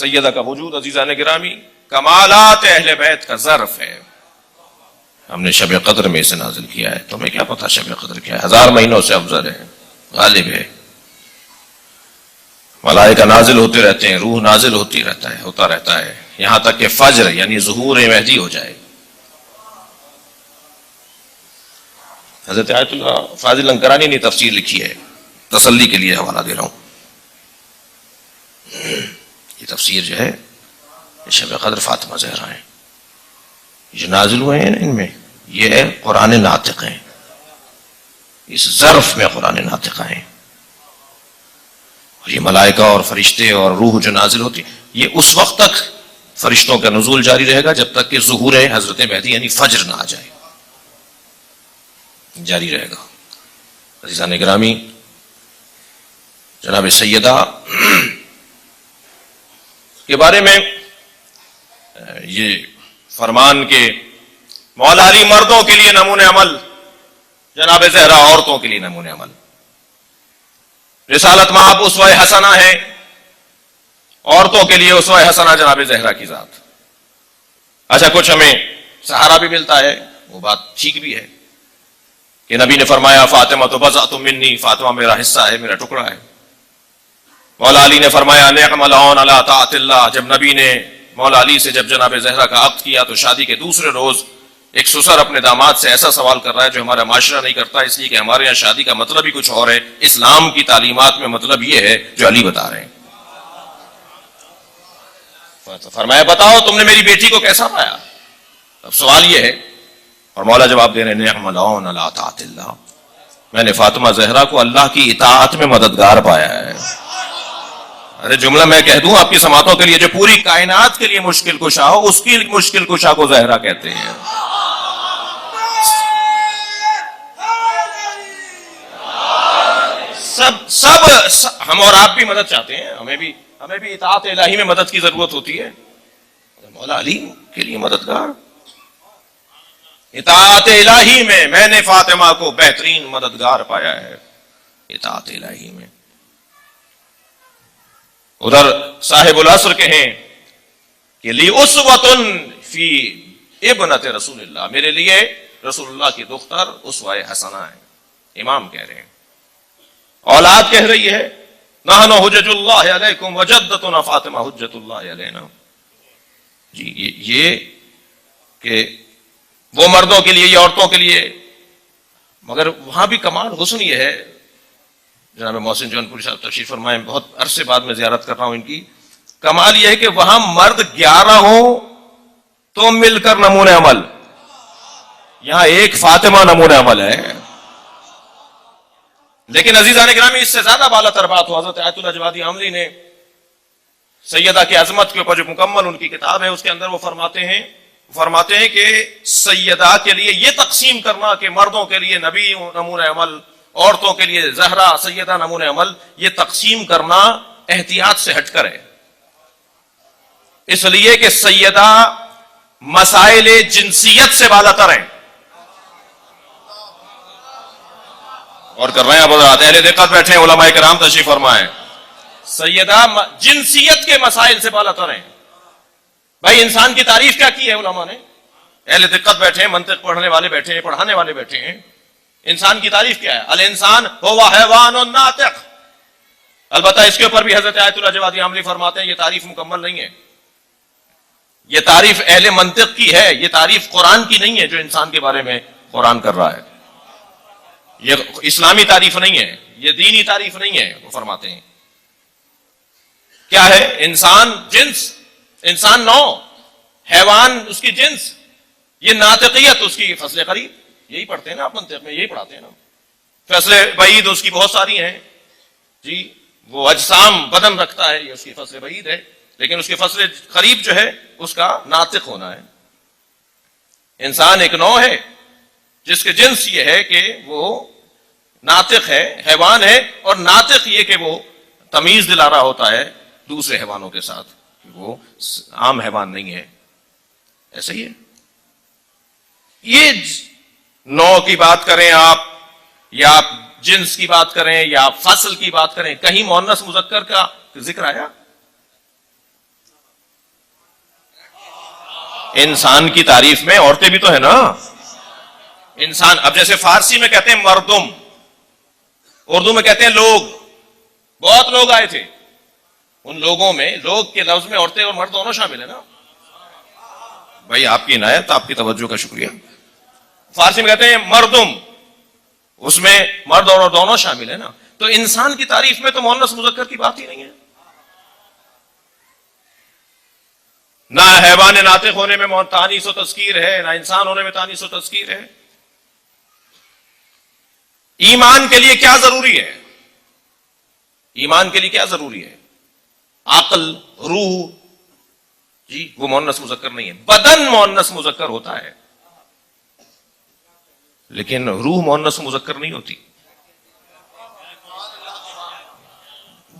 سیدہ کا وجود عزیزان گرامی کمالات اہل بیت کا ظرف ہے. ہم نے شب قدر میں اسے نازل کیا ہے. تمہیں کیا پتا شب قدر کیا ہے؟ 1000 مہینوں سے افضل ہے، غالب ہے. ملائکہ نازل ہوتے رہتے ہیں، روح نازل ہوتا رہتا ہے یہاں تک کہ فجر یعنی ظہور مہدی ہو جائے. حضرت آیت اللہ فاضل لنکرانی نے تفسیر لکھی ہے، تسلی کے لیے حوالہ دے رہا ہوں. یہ تفسیر جو ہے یہ شب قدر فاطمہ زہرا ہے، جو نازل ہوئے ہیں ان میں یہ قرآن ناطق ہیں، اس ظرف میں قرآن ناطق ہیں. اور یہ ملائکہ اور فرشتے اور روح جو نازل ہوتی یہ اس وقت تک فرشتوں کا نزول جاری رہے گا جب تک کہ ظہور حضرت مہدی یعنی فجر نہ آ جائے، جاری رہے گا. عزیزان گرامی، جناب سیدہ کے بارے میں یہ فرمان کے مولا علی مردوں کے لیے نمونہ عمل، جناب زہرا عورتوں کے لیے نمونہ عمل. رسالت مآب اسوہ حسنہ ہے، عورتوں کے لیے اسوہ حسنہ جناب زہرا کی ذات. اچھا کچھ ہمیں سہارا بھی ملتا ہے، وہ بات ٹھیک بھی ہے کہ نبی نے فرمایا فاطمہ تو بضعۃ منی، فاطمہ میرا حصہ ہے، میرا ٹکڑا ہے. مولا علی نے فرمایا نعم العون علی طاعت اللہ. جب نبی نے مولا علی سے جب جناب زہرا کا عقد کیا تو شادی کے دوسرے روز ایک سسر اپنے داماد سے ایسا سوال کر رہا ہے جو ہمارا معاشرہ نہیں کرتا، اس لیے کہ ہمارے یہاں شادی کا مطلب ہی کچھ اور ہے. اسلام کی تعلیمات میں مطلب یہ ہے جو علی بتا رہے ہیں. فرمایا بتاؤ تم نے میری بیٹی کو کیسا پایا؟ اب سوال یہ ہے اور مولا جواب دے رہے ہیں نعم العون علی طاعت اللہ، میں نے فاطمہ زہرا کو اللہ کی اطاعت میں مددگار پایا ہے. ارے جملہ میں کہہ دوں آپ کی سماعتوں کے لیے، جو پوری کائنات کے لیے مشکل کشا ہو اس کی مشکل کشا کو زہرا کہتے ہیں. سب ہم اور آپ بھی مدد چاہتے ہیں، ہمیں بھی اطاعت الہی میں مدد کی ضرورت ہوتی ہے. مولا علی کے لیے مددگار، اطاعت الہی میں نے فاطمہ کو بہترین مددگار پایا ہے، اطاعت الہی میں. ادھر صاحب العصر کہیں کہ لی اسوۃ فی ابنۃ رسول اللہ، میرے لیے رسول اللہ کی دختر اسوہ حسنہ ہے. امام کہہ رہے ہیں، اولاد کہہ رہی ہے نحن حجج اللہ علیکم وجدتنا فاطمہ حجت اللہ علینا. جی یہ کہ وہ مردوں کے لیے، یہ عورتوں کے لیے، مگر وہاں بھی کمال حسن یہ ہے. جناب محسن جون پوری صاحب تشریف فرمائے، بہت عرصے بعد میں زیارت کر رہا ہوں ان کی. کمال یہ ہے کہ وہاں مرد 11 ہوں تو مل کر نمونہ عمل، یہاں ایک فاطمہ نمونہ عمل ہے. لیکن عزیزان گرامی اس سے زیادہ بالا تر بات ہو، حضرت آیت اللہ جوادی عاملی نے سیدہ کی عظمت کے اوپر جو مکمل ان کی کتاب ہے اس کے اندر وہ فرماتے ہیں کہ سیدہ کے لیے یہ تقسیم کرنا کہ مردوں کے لیے نبی نمونہ عمل، عورتوں کے لیے زہرا سیدہ نمونہ عمل، یہ تقسیم کرنا احتیاط سے ہٹ کر ہے. اس لیے کہ سیدہ مسائل جنسیت سے بالا تر ہیں. اور کر رہے ہیں اب حضرات اہل دقت بیٹھے ہیں، علماء کرام تشریف فرمائیں. سیدہ جنسیت کے مسائل سے بالا تر ہیں. بھائی انسان کی تعریف کیا کی ہے علماء نے؟ اہل دقت بیٹھے ہیں، منطق پڑھنے والے بیٹھے ہیں، پڑھانے والے بیٹھے ہیں. انسان کی تعریف کیا ہے؟ الانسان هو حیوان ناطق. البتہ اس کے اوپر بھی حضرت آیت اللہ جوادی عاملی فرماتے ہیں یہ تعریف مکمل نہیں ہے، یہ تعریف اہل منطق کی ہے، یہ تعریف قرآن کی نہیں ہے جو انسان کے بارے میں قرآن کر رہا ہے. یہ اسلامی تعریف نہیں ہے، یہ دینی تعریف نہیں ہے. وہ فرماتے ہیں کیا ہے؟ انسان جنس، انسان نوع، حیوان اس کی جنس، یہ ناطقیت اس کی فصل قریب. یہی پڑھتے ہیں نا آپ منطق میں، یہی پڑھاتے ہیں نا. فصل بعید اس کی بہت ساری ہیں جی، وہ اجسام بدن رکھتا ہے، یہ اس کی فصل بعید ہے. لیکن اس کی فصل قریب جو ہے اس کا ناطق ہونا ہے. انسان ایک نوع ہے جس کے جنس یہ ہے کہ وہ ناطق ہے، حیوان ہے. اور ناطق یہ کہ وہ تمیز دلا رہا ہوتا ہے دوسرے حیوانوں کے ساتھ، وہ عام حیوان نہیں ہے. ایسا ہی ہے. یہ نوع کی بات کریں آپ، یا آپ جنس کی بات کریں، یا آپ فصل کی بات کریں، کہیں مؤنث مذکر کا ذکر آیا؟ انسان کی تعریف میں عورتیں بھی تو ہے نا. انسان اب جیسے فارسی میں کہتے ہیں مردم، اردو میں کہتے ہیں لوگ. بہت لوگ آئے تھے، ان لوگوں میں لوگ کے لفظ میں عورتیں اور مرد دونوں شامل ہیں نا. بھائی آپ کی عنایت، آپ کی توجہ کا شکریہ. فارسی میں کہتے ہیں مردم، اس میں مرد اور دونوں شامل ہیں نا. تو انسان کی تعریف میں تو مؤنث مذکر کی بات ہی نہیں ہے. نہ حیوان ناطق ہونے میں تانیث و تذکیر ہے، نہ انسان ہونے میں تانیث و تذکیر ہے. ایمان کے لیے کیا ضروری ہے؟ ایمان کے لیے کیا ضروری ہے؟ عقل، روح. جی وہ مؤنث مذکر نہیں ہے. بدن مؤنث مذکر ہوتا ہے، لیکن روح مؤنث مذکر نہیں ہوتی.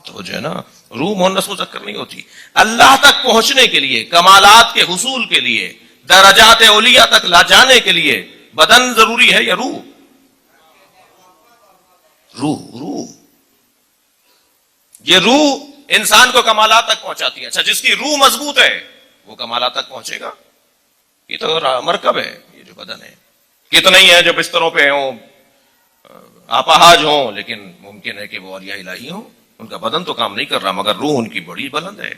تو جو ہے نا، روح مؤنث مذکر نہیں ہوتی. اللہ تک پہنچنے کے لیے، کمالات کے حصول کے لیے، درجات اولیاء تک لا جانے کے لیے بدن ضروری ہے یا روح؟ روح. یہ روح انسان کو کمالات تک پہنچاتی ہے. اچھا، جس کی روح مضبوط ہے وہ کمالات تک پہنچے گا. یہ تو مرکب ہے، یہ جو بدن ہے. کتنے ہی ہیں جو بستروں پہ ہوں، آپاہاج ہوں، لیکن ممکن ہے کہ وہ اولیاء الہی ہوں. ان کا بدن تو کام نہیں کر رہا، مگر روح ان کی بڑی بلند ہے.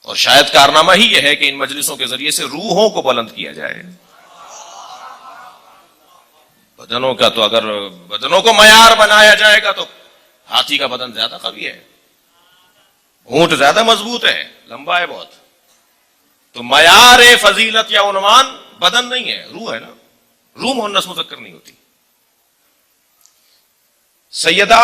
اور شاید کارنامہ ہی یہ ہے کہ ان مجلسوں کے ذریعے سے روحوں کو بلند کیا جائے. بدنوں کا تو اگر بدنوں کو معیار بنایا جائے گا تو ہاتھی کا بدن زیادہ قوی ہے، اونٹ زیادہ مضبوط ہے، لمبا ہے بہت. تو معیار فضیلت یا عنوان بدن نہیں ہے، روح ہے نا. روح مؤنث مذکر نہیں ہوتی. سیدہ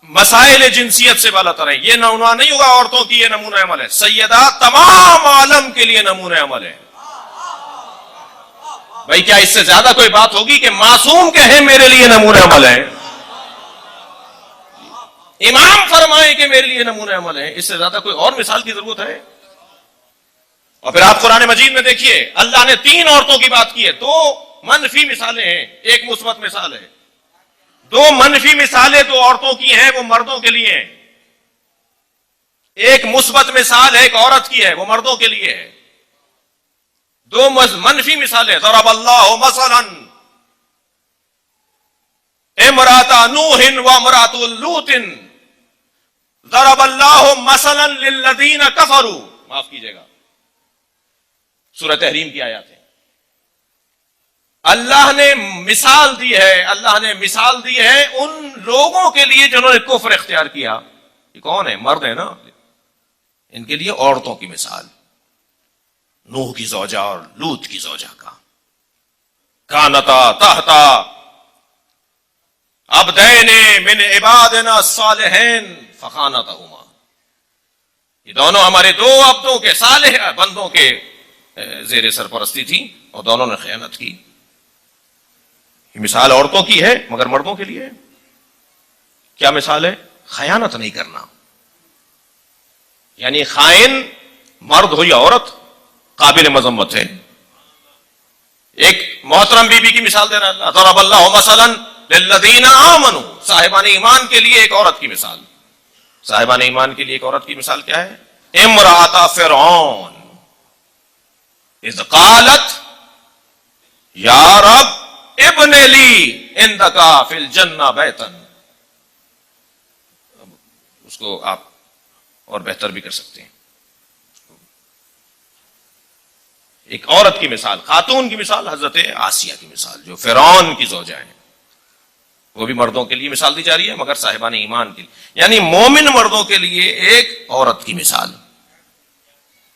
مسائل جنسیت سے بالا تر ہے. یہ عنوان نہیں ہوگا عورتوں کی یہ نمونہ عمل ہے. سیدہ تمام عالم کے لیے نمونہ عمل ہے. بھائی کیا اس سے زیادہ کوئی بات ہوگی کہ معصوم کہیں میرے لیے نمونہ عمل ہے، امام فرمائے کہ میرے لیے نمونہ عمل ہے؟ اس سے زیادہ کوئی اور مثال کی ضرورت ہے؟ اور پھر آپ قرآن مجید میں دیکھیے، اللہ نے 3 عورتوں کی بات کی ہے. 2 منفی مثالیں ہیں، 1 مثبت مثال ہے. 2 منفی مثالیں 2 عورتوں کی ہیں، وہ مردوں کے لیے ہیں. 1 مثبت مثال ایک عورت کی ہے، وہ مردوں کے لیے ہے. 2 منفی مثالیں. ضرب اللہ مثلا امرأۃ نوح وامرأۃ لوط ضرب اللہ مثلا للذین کفروا. معاف کیجئے گا، سورہ تحریم کی آیات ہیں. اللہ نے مثال دی ہے، اللہ نے مثال دی ہے ان لوگوں کے لیے جنہوں نے کفر اختیار کیا. یہ کون ہے؟ مرد ہے نا. ان کے لیے عورتوں کی مثال، نوح کی زوجہ اور لوط کی زوجہ کا. کانتا تحتا عبدین من عبادنا الصالحین فخانتہما. یہ دونوں ہمارے 2 عبدوں کے، صالح بندوں کے زیر سرپرستی تھی اور دونوں نے خیانت کی. یہ مثال عورتوں کی ہے مگر مردوں کے لیے. کیا مثال ہے؟ خیانت نہیں کرنا. یعنی خائن مرد ہو یا عورت قابل مذمت ہے. ایک محترم بی بی کی مثال دے رہا اللہ. ضرب اللہ مثلا للذین آمنوا، صاحبان ایمان کے لیے ایک عورت کی مثال. صاحبان ایمان کے لیے ایک عورت کی مثال کیا ہے؟ امرأۃ فرعون اذ قالت یا رب ابن لی عندک فی الجنہ بیتا. اس کو آپ اور بہتر بھی کر سکتے ہیں. ایک عورت کی مثال، خاتون کی مثال حضرت آسیہ کی مثال جو فرعون کی زوجہ ہیں. وہ بھی مردوں کے لیے مثال دی جا رہی ہے مگر صاحبان ایمان کے لیے. یعنی مومن مردوں کے لیے ایک عورت کی مثال،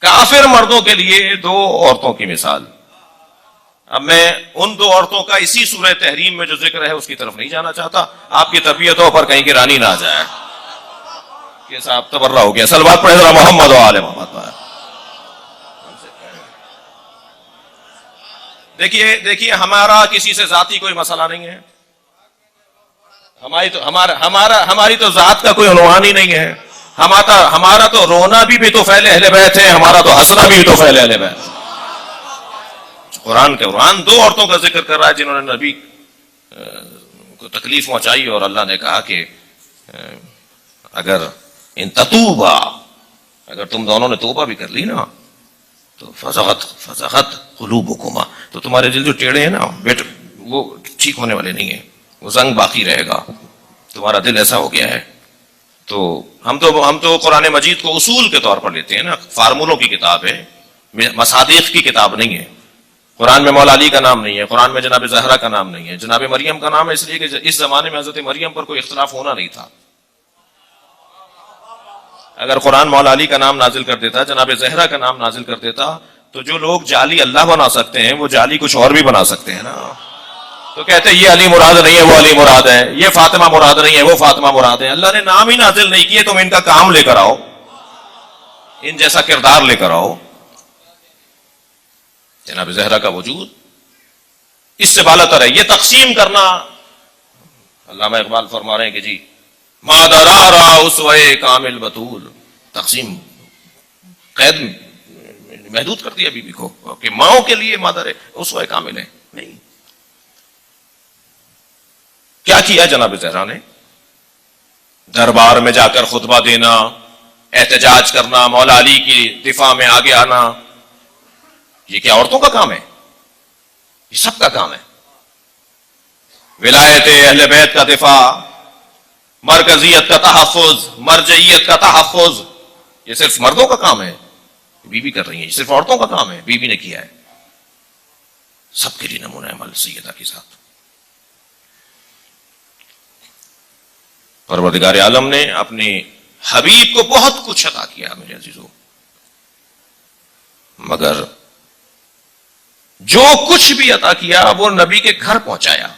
کافر مردوں کے لیے 2 عورتوں کی مثال. اب میں ان 2 عورتوں کا اسی سورہ تحریم میں جو ذکر ہے اس کی طرف نہیں جانا چاہتا. آپ کی طبیعتوں پر کہیں کی رانی نہ آ جائے کہ صاحب تبرہ ہو گیا. صلوات پڑھے ذرا محمد و آل محمد. دیکھیے ہمارا کسی سے ذاتی کوئی مسئلہ نہیں ہے. ہماری تو ذات کا کوئی عنوان ہی نہیں ہے. ہمارا تو رونا بھی تو فعل اہل بیت ہے، ہمارا تو ہنسنا بھی تو فعل اہل بیت. قرآن 2 عورتوں کا ذکر کر رہا ہے جنہوں نے نبی کو تکلیف پہنچائی اور اللہ نے کہا کہ اگر ان تتوبا، اگر تم دونوں نے توبہ بھی کر لی نا تو فزغت قلوبکما، تو تمہارے دل جو ٹیڑھے ہیں نا وہ ٹھیک ہونے والے نہیں ہیں، وہ زنگ باقی رہے گا، تمہارا دل ایسا ہو گیا ہے. تو ہم تو قرآن مجید کو اصول کے طور پر لیتے ہیں نا، فارمولوں کی کتاب ہے، مصادیق کی کتاب نہیں ہے. قرآن میں مولا علی کا نام نہیں ہے، قرآن میں جناب زہرا کا نام نہیں ہے، جناب مریم کا نام ہے اس لیے کہ اس زمانے میں حضرت مریم پر کوئی اختلاف ہونا نہیں تھا. اگر قرآن مولا علی کا نام نازل کر دیتا، جناب زہرا کا نام نازل کر دیتا، تو جو لوگ جعلی اللہ بنا سکتے ہیں وہ جعلی کچھ اور بھی بنا سکتے ہیں نا. تو کہتے ہیں یہ علی مراد نہیں ہے وہ علی مراد ہے، یہ فاطمہ مراد نہیں ہے وہ فاطمہ مراد ہے. اللہ نے نام ہی نازل نہیں کیے، تم ان کا کام لے کر آؤ، ان جیسا کردار لے کر آؤ. جناب زہرا کا وجود اس سے بالا تر ہے. یہ تقسیم کرنا، علامہ اقبال فرما رہے ہیں کہ جی مادرارا اسوے کامل بطول، تقسیم قید محدود کر دیا بی بی کو کہ ماؤں کے لیے مادر اسوے کامل ہے. نہیں، کیا کیا جناب زہرا نے؟ دربار میں جا کر خطبہ دینا، احتجاج کرنا، مولا علی کی دفاع میں آگے آنا، یہ کیا عورتوں کا کام ہے؟ یہ سب کا کام ہے. ولایت اہل بیت کا دفاع، مرکزیت کا تحفظ، مرجعیت کا تحفظ، یہ صرف مردوں کا کام ہے. بی بی کر رہی ہیں، یہ صرف عورتوں کا کام ہے، بی بی نے کیا ہے. سب کے لیے نمونہ عمل سیدہ کے ساتھ. پروردگار عالم نے اپنے حبیب کو بہت کچھ عطا کیا میرے عزیزوں، مگر جو کچھ بھی عطا کیا وہ نبی کے گھر پہنچایا.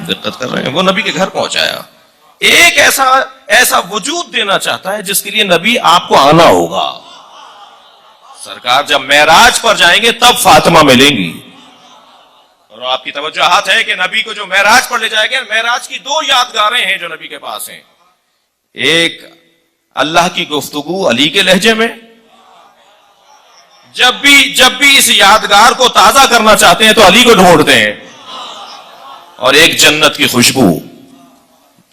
دقت کر رہے ہیں؟ وہ نبی کے گھر پہنچایا. ایک ایسا وجود دینا چاہتا ہے جس کے لیے نبی آپ کو آنا ہوگا. سرکار جب معراج پر جائیں گے تب فاطمہ ملیں گی. اور آپ کی توجہات ہے کہ نبی کو جو معراج پر لے جائے گا، معراج کی 2 یادگاریں ہیں جو نبی کے پاس ہیں. ایک اللہ کی گفتگو علی کے لہجے میں، جب بھی اس یادگار کو تازہ کرنا چاہتے ہیں تو علی کو ڈھونڈتے ہیں. اور ایک جنت کی خوشبو،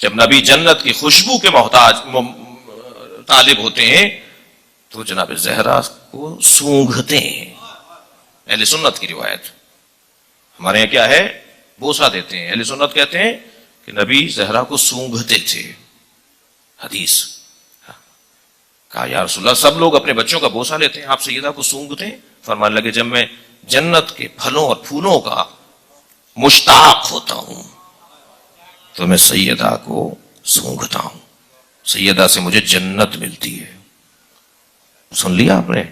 جب نبی جنت کی خوشبو کے طالب ہوتے ہیں تو جناب زہرا کو سونگھتے ہیں. اہل سنت کی روایت، ہمارے یہاں کیا ہے؟ بوسہ دیتے ہیں. اہل سنت کہتے ہیں کہ نبی زہرا کو سونگھتے تھے. حدیث کہا یا رسول اللہ سب لوگ اپنے بچوں کا بوسہ لیتے ہیں، آپ سیدہ کو سونگھتے ہیں؟ فرمانے لگے جب میں جنت کے پھلوں اور پھولوں کا مشتاق ہوتا ہوں تو میں سیدہ کو سونگھتا ہوں، سیدہ سے مجھے جنت ملتی ہے. سن لیا آپ نے؟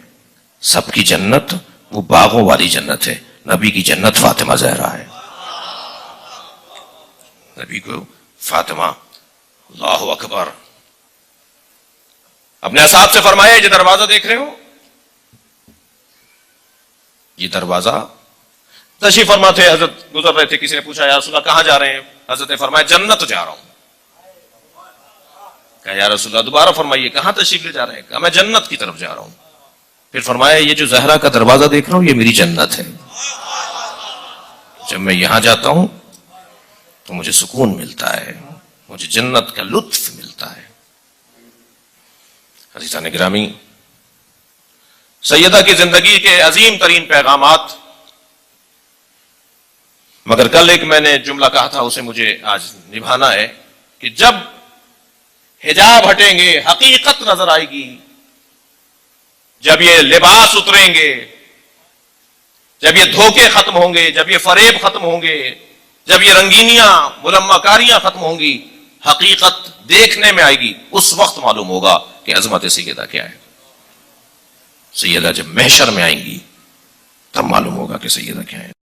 سب کی جنت وہ باغوں والی جنت ہے، نبی کی جنت فاطمہ زہرا ہے. نبی کو فاطمہ، اللہ اکبر. اپنے اصحاب سے فرمایا یہ دروازہ دیکھ رہے ہو، یہ دروازہ تشریف فرما تھے، حضرت گزر رہے تھے، کسی نے پوچھا یا رسول اللہ کہاں جا رہے ہیں؟ حضرت نے فرمایا جنت جا رہا ہوں. کہا یا رسول اللہ دوبارہ فرمائیے کہاں تشریف لے جا رہے ہیں؟ کہا میں جنت کی طرف جا رہا ہوں. پھر فرمایا یہ جو زہرا کا دروازہ دیکھ رہا ہوں یہ میری جنت ہے، جب میں یہاں جاتا ہوں تو مجھے سکون ملتا ہے، مجھے جنت کا لطف ملتا ہے. عزیزان گرامی، سیدہ کی زندگی کے عظیم ترین پیغامات، مگر کل ایک میں نے جملہ کہا تھا اسے مجھے آج نبھانا ہے کہ جب حجاب ہٹیں گے حقیقت نظر آئے گی، جب یہ لباس اتریں گے، جب یہ دھوکے ختم ہوں گے، جب یہ فریب ختم ہوں گے، جب یہ رنگینیاں ملمہ کاریاں ختم ہوں گی، حقیقت دیکھنے میں آئے گی، اس وقت معلوم ہوگا کہ عظمت سیدہ کیا ہے. سیدہ جب محشر میں آئیں گی تب معلوم ہوگا کہ سیدہ کیا ہے.